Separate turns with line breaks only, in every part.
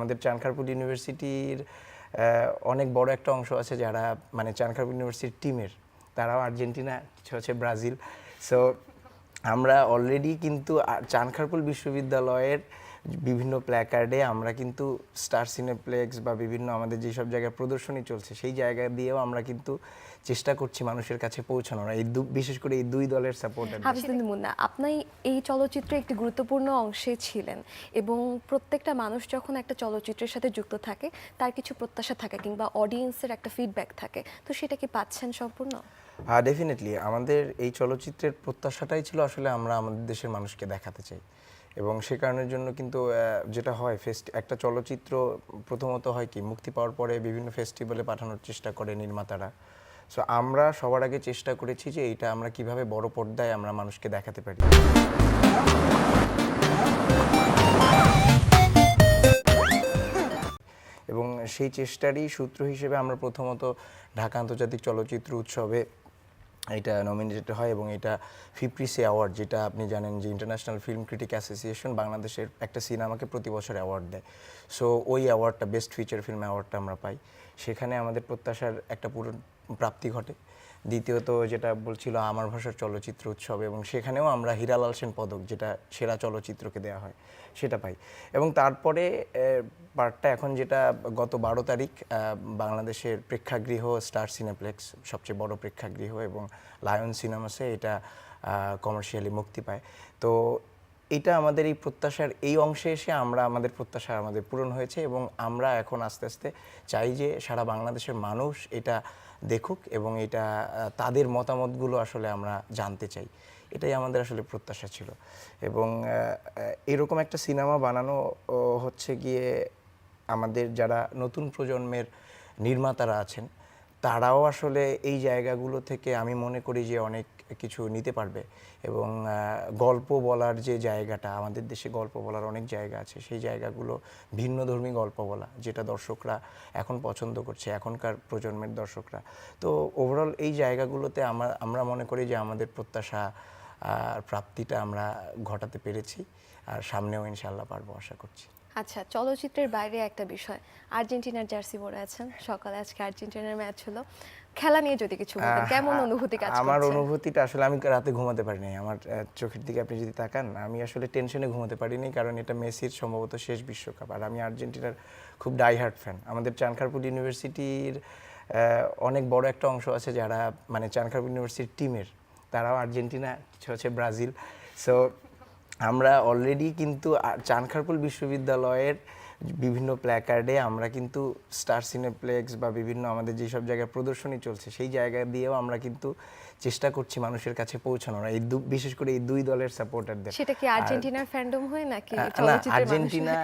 আমাদের চানখারপুল ইউনিভার্সিটির অনেক বড় একটা অংশ আছে যারা মানে চানখারপুল ইউনিভার্সিটির টিমের, তারাও আর্জেন্টিনা, কিছু হচ্ছে ব্রাজিল। সো আমরা অলরেডি কিন্তু চানখারপুল বিশ্ববিদ্যালয়ের বিভিন্ন প্ল্যাকার্ডে আমরা কিন্তু স্টার সিনেপ্লেক্স বা বিভিন্ন আমাদের যেসব জায়গায় প্রদর্শনী চলছে সেই জায়গা দিয়েও আমরা কিন্তু চেষ্টা করছি মানুষের কাছে পৌঁছানোর, বিশেষ করে এই দুই দলের সাপোর্টার।
হাফিজ বিন মুন্না, আপনি এই চলচ্চিত্রে একটি গুরুত্বপূর্ণ অংশে ছিলেন এবং প্রত্যেকটা মানুষ যখন একটা চলচ্চিত্রের সাথে যুক্ত থাকে তার কিছু প্রত্যাশা থাকে কিংবা অডিয়েন্সের একটা ফিডব্যাক থাকে, তো সেটা কি পাচ্ছেন সম্পূর্ণ?
হ্যাঁ, ডেফিনেটলি আমাদের এই চলচ্চিত্রের প্রত্যাশাটাই ছিল আসলে আমরা আমাদের দেশের মানুষকে দেখাতে চাই, এবং সে কারণের জন্য কিন্তু যেটা হয় একটা চলচ্চিত্র প্রথমত হয় কি মুক্তি পাওয়ার পরে বিভিন্ন ফেস্টিভ্যালে পাঠানোর চেষ্টা করে নির্মাতারা। সো আমরা সবার আগে চেষ্টা করেছি যে এইটা আমরা কিভাবে বড় পর্দায় আমরা মানুষকে দেখাতে পারি। এবং সেই চেষ্টারই সূত্র হিসেবে আমরা প্রথমত ঢাকা আন্তর্জাতিক চলচ্চিত্র উৎসবে এটা নমিনেটেড হয়, এবং এটা ফিপ্রিসি অ্যাওয়ার্ড, যেটা আপনি জানেন যে ইন্টারন্যাশনাল ফিল্ম ক্রিটিক অ্যাসোসিয়েশন বাংলাদেশের একটা সিনেমাকে প্রতি বছর অ্যাওয়ার্ড দেয়। সো ওই অ্যাওয়ার্ডটা, বেস্ট ফিচার ফিল্ম অ্যাওয়ার্ডটা আমরা পাই। সেখানে আমাদের প্রত্যাশার একটা পুরো প্রাপ্তি ঘটে। দ্বিতীয়ত যেটা বলছিল আমার ভাষার চলচ্চিত্র উৎসব, এবং সেখানেও আমরা হীরালাল সেন পদক, যেটা সেরা চলচ্চিত্রকে দেওয়া হয়, সেটা পাই। এবং তারপরে পার্টটা এখন যেটা গত 12 তারিখ বাংলাদেশের প্রেক্ষাগৃহ স্টার সিনেপ্লেক্স, সবচেয়ে বড় প্রেক্ষাগৃহ, এবং লায়ন সিনেমাসে এটা কমার্শিয়ালি মুক্তি পায়। তো এটা আমাদের এই প্রত্যাশার এই অংশে এসে আমাদের প্রত্যাশা আমাদের পূরণ হয়েছে, এবং আমরা এখন আস্তে আস্তে চাই যে সারা বাংলাদেশের মানুষ এটা দেখুক, এবং এটা তাদের মতামতগুলো আসলে আমরা জানতে চাই। এটাই আমাদের আসলে প্রত্যাশা ছিল। এবং এরকম একটা সিনেমা বানানো হচ্ছে গিয়ে আমাদের যারা নতুন প্রজন্মের নির্মাতারা আছেন তারাও আসলে এই জায়গাগুলো থেকে আমি মনে করি যে অনেক কিছু নিতে পারবে। এবং গল্প বলার যে জায়গাটা, আমাদের দেশে গল্প বলার অনেক জায়গা আছে, সেই জায়গাগুলো ভিন্নধর্মী গল্প বলা, যেটা দর্শকরা এখন পছন্দ করছে, এখনকার প্রজন্মের দর্শকরা। তো ওভারঅল এই জায়গাগুলোতে আমরা মনে করি যে আমাদের প্রত্যাশা প্রাপ্তিটা আমরা ঘটাতে পেরেছি, আর সামনেও ইনশাআল্লাহ পারবো আশা করছি।
আচ্ছা, চলচ্চিত্রের বাইরে একটা বিষয়, আর্জেন্টিনার জার্সি পরে আছেন, সকালে আজকে আর্জেন্টিনার ম্যাচ হলো, খেলা নিয়ে যদি কিছু বলতেন, কেমন অনুভূতি কাজ করছে?
আমার অনুভূতিটা আসলে, আমি রাতে ঘুমাতে পারিনি, আমার চোখের দিকে আপনি যদি তাকান, আমি আসলে টেনশনে ঘুমাতে পারিনি, কারণ এটা মেসির সম্ভবত শেষ বিশ্বকাপ, আর আমি আর্জেন্টিনার খুব ডাইহার্ট ফ্যান। আমাদের চানখারপুল ইউনিভার্সিটির অনেক বড় একটা অংশ আছে যারা মানে চানখারপুল ইউনিভার্সিটির টিমের, তারাও আর্জেন্টিনা, কিছু হচ্ছে ব্রাজিল। সো আমরা অলরেডি কিন্তু চানখারপুল বিশ্ববিদ্যালয়ের বিভিন্ন প্ল্যাকার্ডে আমরা কিন্তু স্টার সিনেপ্লেক্স বা বিভিন্ন আমাদের যেসব জায়গায় প্রদর্শনী চলছে সেই জায়গা দিয়েও আমরা কিন্তু চেষ্টা করছি মানুষের কাছে পৌঁছানোর, বিশেষ করে এই দুই দলের সাপোর্টারদের।
সেটা কি আর্জেন্টিনার ফ্যান্ডম হয়ে নাকি
না,
চলচ্চিত্রের
আর্জেন্টিনা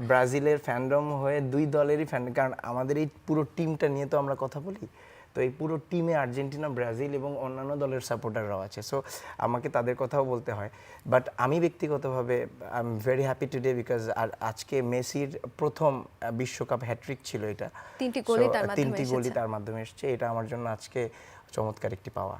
ব্রাজিলের ফ্যান্ডম হয়ে দুই দলেরই ফ্যান্ডম, কারণ আমাদের এই পুরো টিমটা নিয়ে তো আমরা কথা বলি। তো এই পুরো টিমে আর্জেন্টিনা, ব্রাজিল এবং অন্যান্য দলের সাপোর্টাররাও আছে। সো আমাকে তাদের কথাও বলতে হয়। বাট আমি ব্যক্তিগতভাবে I am very happy today, because আজকে মেসির প্রথম বিশ্বকাপ হ্যাট্রিক ছিল এটা।
3টি গোলই তার মাধ্যমে
তিনটি গোলই
এসেছে।
তার মাধ্যমে এসেছে। এটা আমার জন্য আজকে চমৎকার একটি পাওয়া।